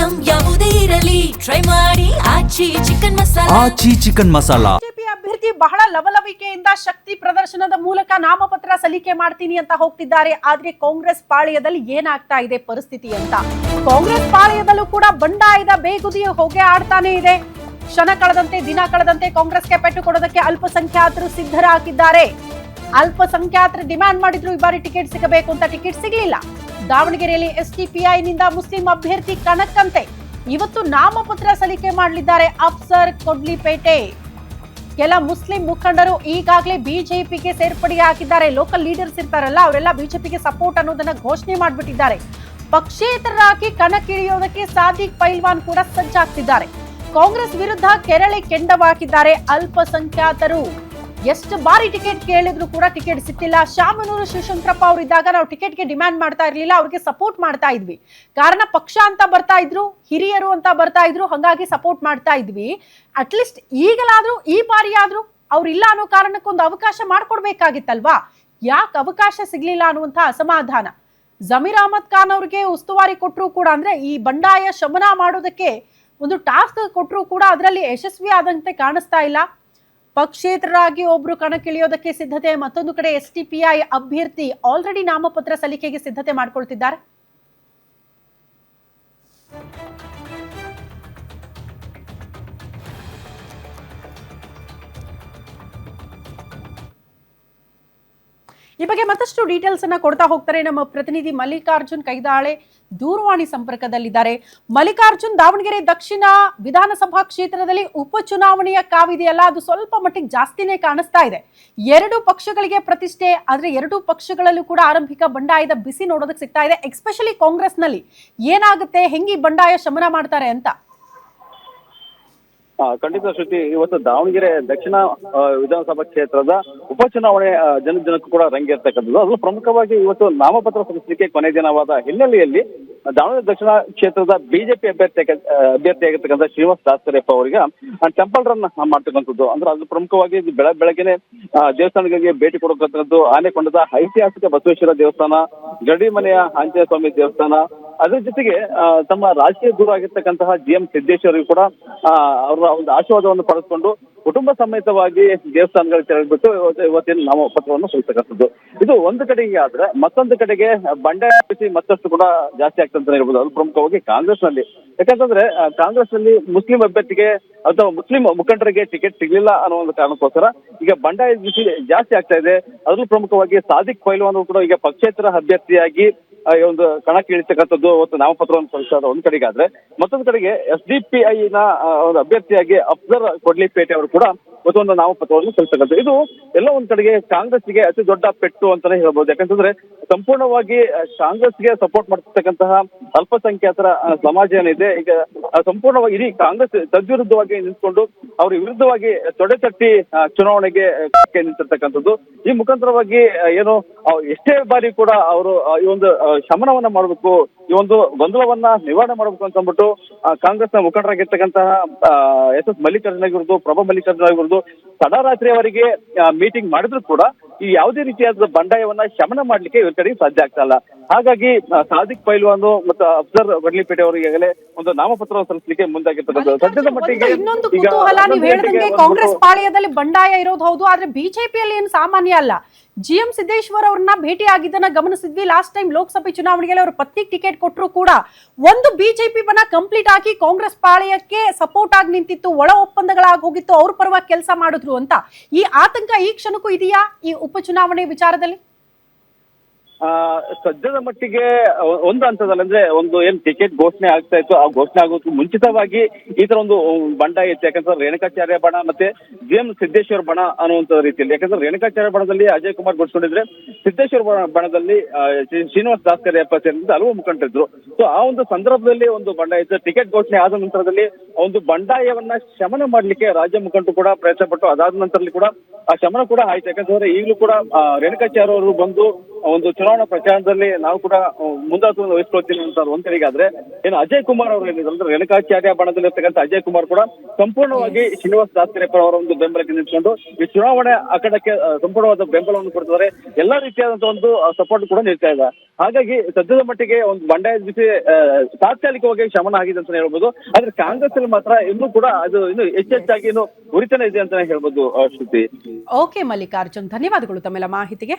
Item ಯಾವುದೇ ಇರಲಿ try ಮಾಡಿ ಆಚಿ ಚಿಕನ್ ಮಸಾಲಾ. ಬಿಜೆಪಿ ಅಭ್ಯರ್ಥಿ ಬಹಳ ಲವಲವಿಕೆಯಿಂದ ಶಕ್ತಿ ಪ್ರದರ್ಶನದ ಮೂಲಕ ನಾಮಪತ್ರ ಸಲ್ಲಿಕೆ ಮಾಡ್ತೀನಿ ಅಂತ ಹೋಗ್ತಿದ್ದಾರೆ. ಆದ್ರೆ ಕಾಂಗ್ರೆಸ್ ಪಾಳ್ಯದಲ್ಲಿ ಏನಾಗ್ತಾ ಇದೆ ಪರಿಸ್ಥಿತಿ ಅಂತ. ಕಾಂಗ್ರೆಸ್ ಪಾಳ್ಯದಲ್ಲೂ ಕೂಡ ಬಂಡಾಯದ ಬೇಗುದಿ ಹೊಗೆ ಆಡ್ತಾನೆ ಇದೆ. ಕ್ಷಣ ಕಳೆದಂತೆ ದಿನ ಕಳೆದಂತೆ ಕಾಂಗ್ರೆಸ್ಗೆ ಪೆಟ್ಟು ಕೊಡೋದಕ್ಕೆ ಅಲ್ಪಸಂಖ್ಯಾತರು ಸಿದ್ಧರಾಗಿದ್ದಾರೆ. ಅಲ್ಪಸಂಖ್ಯಾತರು ಡಿಮ್ಯಾಂಡ್ ಮಾಡಿದ್ರು ಈ ಬಾರಿ ಟಿಕೆಟ್ ಸಿಗಬೇಕು ಅಂತ, ಟಿಕೆಟ್ ಸಿಗಲಿಲ್ಲ. ದಾವಣಗೆರೆಯಲ್ಲಿ ಎಸ್ಡಿಪಿಐನಿಂದ ಮುಸ್ಲಿಂ ಅಭ್ಯರ್ಥಿ ಕನಕಂತೆ ಇವತ್ತು ನಾಮಪತ್ರ ಸಲ್ಲಿಕೆ ಮಾಡಲಿದ್ದಾರೆ. ಅಫ್ಸರ್ ಕೊಡ್ಲಿಪೇಟೆ ಕೆಲ ಮುಸ್ಲಿಂ ಮುಖಂಡರು ಈಗಾಗಲೇ ಬಿಜೆಪಿಗೆ ಸೇರ್ಪಡೆಯಾಗಿದ್ದಾರೆ. ಲೋಕಲ್ ಲೀಡರ್ಸ್ ಇರ್ತಾರಲ್ಲ, ಅವರೆಲ್ಲ ಬಿಜೆಪಿಗೆ ಸಪೋರ್ಟ್ ಅನ್ನೋದನ್ನ ಘೋಷಣೆ ಮಾಡಿಬಿಟ್ಟಿದ್ದಾರೆ. ಪಕ್ಷೇತರರಾಗಿ ಕಣಕ್ಕಿಳಿಯೋದಕ್ಕೆ ಸಾದಿಕ್ ಪೈಲ್ವಾನ್ ಕೂಡ ಸಜ್ಜಾಗ್ತಿದ್ದಾರೆ. ಕಾಂಗ್ರೆಸ್ ವಿರುದ್ಧ ಕೆರಳಿ ಕೆಂಡವಾಕಿದ್ದಾರೆ ಅಲ್ಪಸಂಖ್ಯಾತರು. ಎಷ್ಟು ಬಾರಿ ಟಿಕೆಟ್ ಕೇಳಿದ್ರು ಕೂಡ ಟಿಕೆಟ್ ಸಿಕ್ತಿಲ್ಲ. ಶಾಮನೂರು ಶಿವಶಂಕರಪ್ಪ ಅವರಿದ್ದಾಗ ನಾವು ಟಿಕೆಟ್ಗೆ ಡಿಮ್ಯಾಂಡ್ ಮಾಡ್ತಾ ಇರ್ಲಿಲ್ಲ, ಅವ್ರಿಗೆ ಸಪೋರ್ಟ್ ಮಾಡ್ತಾ ಇದ್ವಿ. ಕಾರಣ ಪಕ್ಷ ಅಂತ ಬರ್ತಾ ಇದ್ರು, ಹಿರಿಯರು ಅಂತ ಬರ್ತಾ ಇದ್ರು, ಹಾಗಾಗಿ ಸಪೋರ್ಟ್ ಮಾಡ್ತಾ ಇದ್ವಿ. ಅಟ್ಲೀಸ್ಟ್ ಈಗಲಾದ್ರೂ ಈ ಬಾರಿ ಆದ್ರೂ ಅವ್ರಿಲ್ಲ ಅನ್ನೋ ಕಾರಣಕ್ಕೊಂದು ಅವಕಾಶ ಮಾಡ್ಕೊಡ್ಬೇಕಾಗಿತ್ತಲ್ವಾ? ಯಾಕೆ ಅವಕಾಶ ಸಿಗ್ಲಿಲ್ಲ ಅನ್ನುವಂಥ ಅಸಮಾಧಾನ. ಜಮೀರ್ ಅಹಮದ್ ಖಾನ್ ಅವ್ರಿಗೆ ಉಸ್ತುವಾರಿ ಕೊಟ್ಟರು ಕೂಡ, ಅಂದ್ರೆ ಈ ಬಂಡಾಯ ಶಮನ ಮಾಡೋದಕ್ಕೆ ಒಂದು ಟಾಸ್ಕ್ ಕೊಟ್ಟರು ಕೂಡ ಅದರಲ್ಲಿ ಯಶಸ್ವಿ ಆದಂತೆ ಕಾಣಿಸ್ತಾ ಇಲ್ಲ. ಪಕ್ಷೇತರರಾಗಿ ಒಬ್ರು ಕಣಕ್ಕಿಳಿಯೋದಕ್ಕೆ ಸಿದ್ಧತೆ, ಮತ್ತೊಂದು ಕಡೆ ಎಸ್ಡಿಪಿಐ ಅಭ್ಯರ್ಥಿ ಆಲ್ರೆಡಿ ನಾಮಪತ್ರ ಸಲ್ಲಿಕೆಗೆ ಸಿದ್ಧತೆ ಮಾಡ್ಕೊಳ್ತಿದ್ದಾರೆ. ಈ ಬಗ್ಗೆ ಮತ್ತಷ್ಟು ಡೀಟೇಲ್ಸ್ ಅನ್ನ ಕೊಡ್ತಾ ಹೋಗ್ತಾರೆ ನಮ್ಮ ಪ್ರತಿನಿಧಿ ಮಲ್ಲಿಕಾರ್ಜುನ್ ಕೈದಾಳೆ ದೂರವಾಣಿ ಸಂಪರ್ಕದಲ್ಲಿದ್ದಾರೆ. ಮಲ್ಲಿಕಾರ್ಜುನ್, ದಾವಣಗೆರೆ ದಕ್ಷಿಣ ವಿಧಾನಸಭಾ ಕ್ಷೇತ್ರದಲ್ಲಿ ಉಪಚುನಾವಣೆಯ ಕಾವಿದೆಯಲ್ಲ, ಅದು ಸ್ವಲ್ಪ ಮಟ್ಟಿಗೆ ಜಾಸ್ತಿನೇ ಕಾಣಿಸ್ತಾ ಇದೆ. ಎರಡು ಪಕ್ಷಗಳಿಗೆ ಪ್ರತಿಷ್ಠೆ, ಆದ್ರೆ ಎರಡು ಪಕ್ಷಗಳಲ್ಲೂ ಕೂಡ ಆರಂಭಿಕ ಬಂಡಾಯದ ಬಿಸಿ ನೋಡೋದಕ್ಕೆ ಸಿಗ್ತಾ ಇದೆ. ಎಸ್ಪೆಷಲಿ ಕಾಂಗ್ರೆಸ್ನಲ್ಲಿ ಏನಾಗುತ್ತೆ, ಹೆಂಗಿ ಬಂಡಾಯ ಶಮನ ಮಾಡ್ತಾರೆ ಅಂತ? ಖಂಡಿತ ಶ್ರುತಿ, ಇವತ್ತು ದಾವಣಗೆರೆ ದಕ್ಷಿಣ ವಿಧಾನಸಭಾ ಕ್ಷೇತ್ರದ ಉಪಚುನಾವಣೆ ಜನಕ್ಕೂ ಕೂಡ ರಂಗೇರ್ತಕ್ಕಂಥದ್ದು. ಅದರಲ್ಲೂ ಪ್ರಮುಖವಾಗಿ ಇವತ್ತು ನಾಮಪತ್ರ ಸಲ್ಲಿಸಲಿಕ್ಕೆ ಕೊನೆ ದಿನವಾದ ಹಿನ್ನೆಲೆಯಲ್ಲಿ ದಾವಣಗೆರೆ ದಕ್ಷಿಣ ಕ್ಷೇತ್ರದ ಬಿಜೆಪಿ ಅಭ್ಯರ್ಥಿಯಾಗಿರ್ತಕ್ಕಂಥ ಶ್ರೀನಿವಾಸ್ ದಾಸಕರಿಯಪ್ಪ ಅವರಿಗೆ ಟೆಂಪಲ್ ರನ್ ಮಾಡ್ತಕ್ಕಂಥದ್ದು. ಅಂದ್ರೆ ಅದು ಪ್ರಮುಖವಾಗಿ ಬೆಳಗ್ಗೆನೆ ದೇವಸ್ಥಾನಗಳಿಗೆ ಭೇಟಿ ಕೊಡತಕ್ಕಂಥದ್ದು. ಆನೆಕೊಂಡದ ಐತಿಹಾಸಿಕ ಬಸವೇಶ್ವರ ದೇವಸ್ಥಾನ, ಗಡಿಮನೆಯ ಆಂಜನೇಯ ಸ್ವಾಮಿ ದೇವಸ್ಥಾನ, ಅದ್ರ ಜೊತೆಗೆ ತಮ್ಮ ರಾಜಕೀಯ ಗುರು ಆಗಿರ್ತಕ್ಕಂತಹ GM ಸಿದ್ದೇಶ್ವರಿಗೂ ಕೂಡ ಅವರ ಒಂದು ಆಶೀರ್ವಾದವನ್ನು ಪಡೆದುಕೊಂಡು ಕುಟುಂಬ ಸಮೇತವಾಗಿ ದೇವಸ್ಥಾನಗಳಿಗೆ ತೆರಳಿಬಿಟ್ಟು ಇವತ್ತಿನ ನಾಮಪತ್ರವನ್ನು ಸಲ್ಲಿಸತಕ್ಕಂಥದ್ದು. ಇದು ಒಂದು ಕಡೆಗೆ ಆದ್ರೆ, ಮತ್ತೊಂದು ಕಡೆಗೆ ಬಂಡಾಯ ಮತ್ತಷ್ಟು ಕೂಡ ಜಾಸ್ತಿ ಆಗ್ತಂತ ಹೇಳ್ಬೋದು. ಅದು ಪ್ರಮುಖವಾಗಿ ಕಾಂಗ್ರೆಸ್ ನಲ್ಲಿ. ಯಾಕಂತಂದ್ರೆ ಕಾಂಗ್ರೆಸ್ ನಲ್ಲಿ ಮುಸ್ಲಿಂ ಅಭ್ಯರ್ಥಿಗೆ ಅಥವಾ ಮುಸ್ಲಿಂ ಮುಖಂಡರಿಗೆ ಟಿಕೆಟ್ ಸಿಗ್ಲಿಲ್ಲ ಅನ್ನೋ ಒಂದು ಕಾರಣಕ್ಕೋಸ್ಕರ ಈಗ ಬಂಡಾಯ ಜಾಸ್ತಿ ಆಗ್ತಾ ಇದೆ. ಅದರಲ್ಲೂ ಪ್ರಮುಖವಾಗಿ ಸಾದಿಕ್ ಪೈಲ್ವಾನ್ ಕೂಡ ಈಗ ಪಕ್ಷೇತರ ಅಭ್ಯರ್ಥಿಯಾಗಿ ಒಂದು ಕಣಕ್ಕೆ ಇಳಿತಕ್ಕಂಥದ್ದು ಇವತ್ತು ನಾಮಪತ್ರವನ್ನು ಸಲ್ಲಿಸೋದು ಒಂದು ಕಡೆಗಾದ್ರೆ, ಮತ್ತೊಂದು ಕಡೆಗೆ SDPI ಒಂದು ಅಭ್ಯರ್ಥಿಯಾಗಿ ಅಫ್ಸರ್ ಕೊಡ್ಲಿಪೇಟೆ ಅವರು ಕೂಡ ಇವತ್ತೊಂದು ನಾಮಪತ್ರವನ್ನು ಸಲ್ಲಿಸತಕ್ಕಂಥದ್ದು. ಇದು ಎಲ್ಲ ಒಂದ್ ಕಡೆಗೆ ಕಾಂಗ್ರೆಸ್ಗೆ ಅತಿ ದೊಡ್ಡ ಪೆಟ್ಟು ಅಂತಾನೆ ಹೇಳ್ಬೋದು. ಯಾಕಂತಂದ್ರೆ ಸಂಪೂರ್ಣವಾಗಿ ಕಾಂಗ್ರೆಸ್ಗೆ ಸಪೋರ್ಟ್ ಮಾಡ್ತಿರ್ತಕ್ಕಂತಹ ಅಲ್ಪಸಂಖ್ಯಾತರ ಸಮಾಜ ಏನಿದೆ, ಈಗ ಸಂಪೂರ್ಣವಾಗಿ ಇಡೀ ಕಾಂಗ್ರೆಸ್ ತದ್ವಿರುದ್ಧವಾಗಿ ನಿಂತ್ಕೊಂಡು ಅವ್ರ ವಿರುದ್ಧವಾಗಿ ತೊಡೆ ತಟ್ಟಿ ಚುನಾವಣೆಗೆ ನಿಂತಿರ್ತಕ್ಕಂಥದ್ದು. ಈ ಮುಖಾಂತರವಾಗಿ ಏನು ಎಷ್ಟೇ ಬಾರಿ ಕೂಡ ಅವರು ಈ ಒಂದು ಶಮನವನ್ನ ಮಾಡಬೇಕು, ಈ ಒಂದು ಗೊಂದಲವನ್ನ ನಿವಾರಣೆ ಮಾಡಬೇಕು ಅಂತ ಅಂದ್ಬಿಟ್ಟು ಕಾಂಗ್ರೆಸ್ನ ಮುಖಂಡರಾಗಿರ್ತಕ್ಕಂತಹ SS ಮಲ್ಲಿಕಾರ್ಜುನ್ ಆಗಿರ್ಬೋದು, ಪ್ರಭಾ ಮಲ್ಲಿಕಾರ್ಜುನ್ ಆಗಿರ್ಬೋದು, ತಡರಾತ್ರಿಯವರೆಗೆ ಮೀಟಿಂಗ್ ಮಾಡಿದ್ರು ಕೂಡ ಈ ಯಾವುದೇ ರೀತಿಯಾದ ಬಂಡಾಯವನ್ನ ಶಮನ ಮಾಡ್ಲಿಕ್ಕೆ ಇವ್ರ ಕಡೆಗೆ ಸಾಧ್ಯ ಆಗ್ತಾ ಇಲ್ಲ. ಹಾಗಾಗಿ ಸಾದಿಕ್ ಪೈಲ್ವಾನ್ ಮತ್ತು ಅಫ್ಸರ್ ಕೊಡ್ಲಿಪೇಟೆ ಅವರಿಗಾಗಲೇ ಒಂದು ನಾಮಪತ್ರವನ್ನು ಸಲ್ಲಿಸಲಿಕ್ಕೆ ಮುಂದಾಗಿರ್ತಕ್ಕಂಥದ್ದು. ಸದ್ಯದ ಮಟ್ಟಿಗೆ ಇನ್ನೊಂದು ಕುತೂಹಲ, ನೀವು ಹೇಳಿದಂಗೆ ಕಾಂಗ್ರೆಸ್ ಪಾಳ್ಯದಲ್ಲಿ ಬಂಡಾಯ ಇರೋದು ಹೌದು, ಆದ್ರೆ ಬಿಜೆಪಿಯಲ್ಲಿ ಏನು ಸಾಮಾನ್ಯ ಅಲ್ಲ. GM ಸಿದ್ದೇಶ್ವರ್ ಅವ್ರನ್ನ ಭೇಟಿ ಆಗಿದ್ದನ್ನ ಗಮನಿಸಿದ್ವಿ. ಲಾಸ್ಟ್ ಟೈಮ್ ಲೋಕಸಭೆ ಚುನಾವಣೆಯಲ್ಲಿ ಅವ್ರ ಪತ್ನಿಗೆ ಟಿಕೆಟ್ ಕೊಟ್ಟರು ಕೂಡ ಒಂದು ಬಿಜೆಪಿ ಬನ ಕಂಪ್ಲೀಟ್ ಆಗಿ ಕಾಂಗ್ರೆಸ್ ಪಾಳ್ಯಕ್ಕೆ ಸಪೋರ್ಟ್ ಆಗಿ ನಿಂತಿತ್ತು, ಒಳ ಒಪ್ಪಂದಗಳಾಗಿ ಹೋಗಿತ್ತು, ಅವ್ರ ಪರವಾಗಿ ಕೆಲಸ ಮಾಡಿದ್ರು ಅಂತ. ಈ ಆತಂಕ ಈ ಕ್ಷಣಕ್ಕೂ ಇದೆಯಾ ಈ ಉಪಚುನಾವಣೆ ವಿಚಾರದಲ್ಲಿ? ಸದ್ಯದ ಮಟ್ಟಿಗೆ ಒಂದು ಹಂತದಲ್ಲಿ, ಅಂದ್ರೆ ಒಂದು ಏನ್ ಟಿಕೆಟ್ ಘೋಷಣೆ ಆಗ್ತಾ ಇತ್ತು, ಆ ಘೋಷಣೆ ಆಗೋದಕ್ಕೂ ಮುಂಚಿತವಾಗಿ ಈ ತರ ಒಂದು ಬಂಡಾಯ ಇತ್ತು. ಯಾಕಂದ್ರೆ ರೇಣುಕಾಚಾರ್ಯ ಬಣ ಮತ್ತೆ GM ಸಿದ್ದೇಶ್ವರ ಬಣ ಅನ್ನುವಂತ ರೀತಿಯಲ್ಲಿ. ಯಾಕಂದ್ರೆ ರೇಣುಕಾಚಾರ್ಯ ಬಣದಲ್ಲಿ ಅಜಯ್ ಕುಮಾರ್ ಘೋಷಿಸಿದ್ರೆ, ಸಿದ್ದೇಶ್ವರ ಬಣದಲ್ಲಿ ಶ್ರೀನಿವಾಸ್ ದಾಸಕರಿಯಪ್ಪ ಸೇರಿದಂತೆ ಹಲವು ಮುಖಂಡರಿದ್ರು. ಸೊ ಆ ಒಂದು ಸಂದರ್ಭದಲ್ಲಿ ಒಂದು ಬಂಡಾಯ ಇತ್ತು. ಟಿಕೆಟ್ ಘೋಷಣೆ ಆದ ನಂತರದಲ್ಲಿ ಒಂದು ಬಂಡಾಯವನ್ನ ಶಮನ ಮಾಡ್ಲಿಕ್ಕೆ ರಾಜ್ಯ ಮುಖಂಡರು ಕೂಡ ಪ್ರಯತ್ನ ಪಟ್ಟು ಅದಾದ ನಂತರದಲ್ಲಿ ಕೂಡ ಆ ಶಮನ ಕೂಡ ಆಯ್ತು. ಯಾಕಂತಂದ್ರೆ ಈಗಲೂ ಕೂಡ ರೇಣುಕಾಚಾರ್ಯ ಅವರು ಬಂದು ಒಂದು ಚುನಾವಣಾ ಪ್ರಚಾರದಲ್ಲಿ ನಾವು ಕೂಡ ಮುಂದಾಳತ್ವವನ್ನು ವಹಿಸ್ಕೊಳ್ತೀನಿ ಅಂತ ಒಂದ್ ಕಡೆಗಾದ್ರೆ ಏನು ಅಜಯ್ ಕುಮಾರ್ ಅವರು ಏನಿದ್ರು ರೇಣುಕಾಚಾರ್ಯ ಬಣದಲ್ಲಿರ್ತಕ್ಕಂಥ ಅಜಯ್ ಕುಮಾರ್ ಕೂಡ ಸಂಪೂರ್ಣವಾಗಿ ಶ್ರೀನಿವಾಸ್ ದಾಸ್ಕರೆಪ್ಪ ಅವರ ಒಂದು ಬೆಂಬಲಕ್ಕೆ ನಿಂತ್ಕೊಂಡು ಈ ಚುನಾವಣೆ ಅಖಾಡಕ್ಕೆ ಸಂಪೂರ್ಣವಾದ ಬೆಂಬಲವನ್ನು ಕೊಡ್ತಾರೆ. ಎಲ್ಲಾ ರೀತಿಯಾದಂತಹ ಒಂದು ಸಪೋರ್ಟ್ ಕೂಡ ನೀಡ್ತಾ ಇದೆ. ಹಾಗಾಗಿ ಸದ್ಯದ ಮಟ್ಟಿಗೆ ಒಂದು ಬಂಡಾಯ ಬಿಸಿ ತಾತ್ಕಾಲಿಕವಾಗಿ ಶಮನ ಆಗಿದೆ ಅಂತ ಹೇಳ್ಬೋದು. ಆದ್ರೆ ಕಾಂಗ್ರೆಸ್ ಅಲ್ಲಿ ಮಾತ್ರ ಇನ್ನೂ ಕೂಡ ಅದು ಇನ್ನು ಹೆಚ್ಚೆಚ್ಚಾಗಿ ಇನ್ನು ಉರಿತಾನೆ ಇದೆ ಅಂತಾನೆ ಹೇಳ್ಬೋದು. ಶ್ರುತಿ. ಓಕೆ ಮಲ್ಲಿಕಾರ್ಜುನ್, ಧನ್ಯವಾದಗಳು ತಮ್ಮೆಲ್ಲ ಮಾಹಿತಿಗೆ.